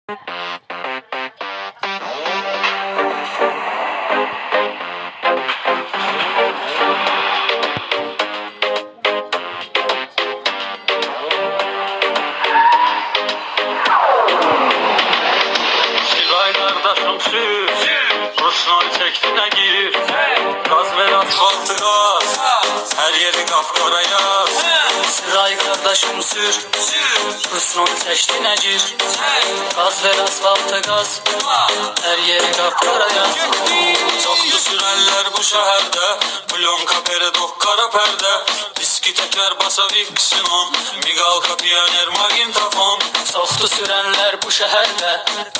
Ruslar çektiğine gir, gaz ver asfaltı gaz, her yeri kapkara yaz. Sıray kardeşim sür, Ruslar çektiğine gir, gaz ver asfaltı gaz, her yeri kapkara yaz. Çoktu sürənlər bu şəhərdə, Plonka peredok kara pərdə, diski teker basa Vixxenon, Migalka pioner magintafon. Çoxdu sürənlər bu şəhərdə,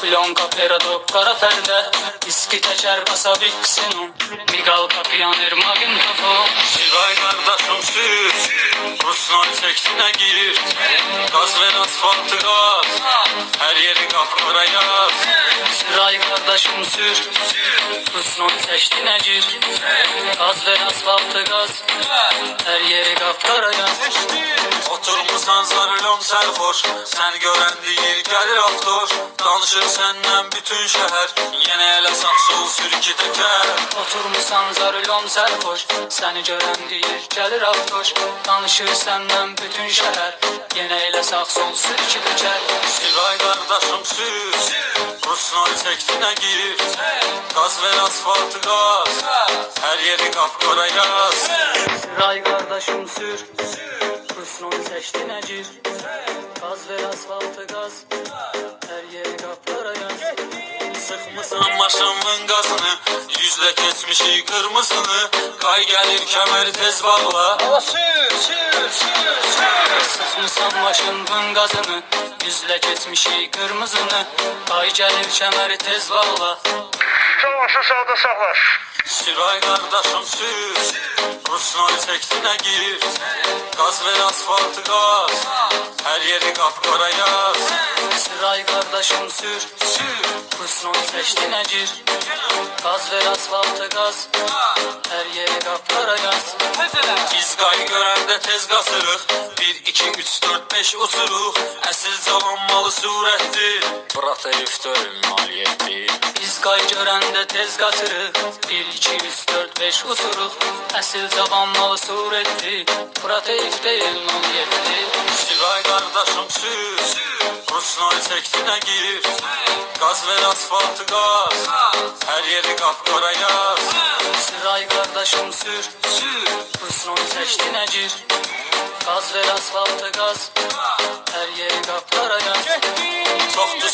Plonka peredok kara pərdə, diski teker basa Vixxenon, Migalka pioner magintafon. Sıray kardeşim sür, Ruslar çektiğine gir, gaz ver asfaltı gaz, her yeri kapkara yaz. Sıray kardeşim sür, Ruslar çektiğine gir, gaz ver asfaltı gaz, her yeri kapkara yaz. Oturmusan zarılım sərxoş, sən görən deyir gəlir avtor. Danışır səndən bütün şəhər, yenə elə sağ sol sürki təkər. Oturmusan zarılom sərxoş, səni görən deyir gəlir avtoş. Danışır səndən bütün şəhər, yenə elə sağ sol sürki təkər. Sıray qardaşım sür, Ruslar çəktinə gir, gaz ver asfaltı gaz, hər yeri kapkara yaz. Sıray qardaşım sür, Ruslar çəktinə gir, gaz ver asfaltı gaz, hər yeri kapkara yaz. Sıxmısan maşınımın qazını, yüzlə keçmişik qırmızını, qay gəlir kəməri tez bağla. Sıxmısan maşınımın qazını, yüzlə keçmişik qırmızını, qay gəlir kəməri tez bağla. Savaşı sağda saxlaş. Sıray qardaşım sür, Ruslar çəktinə gir, gaz ver asfaltı gaz, hər yeri kapkara yaz. Sıray kardeşim sür, Ruslar çektiğine gir, gaz ver asfaltı gaz, her yeri kapkara yaz. Biz qay görəndə tez qasırıq, 1, 2, 3, 4, 5 usuruq, əsil cavanmalı surətdir, Proteifdir maliyetdir. Biz qay görəndə tez qatırıq, 1, 2, 3, 4, 5 usuruq, əsil cavanmalı surətdir, Proteif deyil maliyetdir. Sıray qardaşım sür, Ruslar çəktinə gir, gaz ver asfaltı gaz, hər yeri kapkara yaz. Sıray kardeşim sür, Ruslar çektiğine gir, gaz ver asfaltı gaz, her yeri kapkara yaz. Çoxdur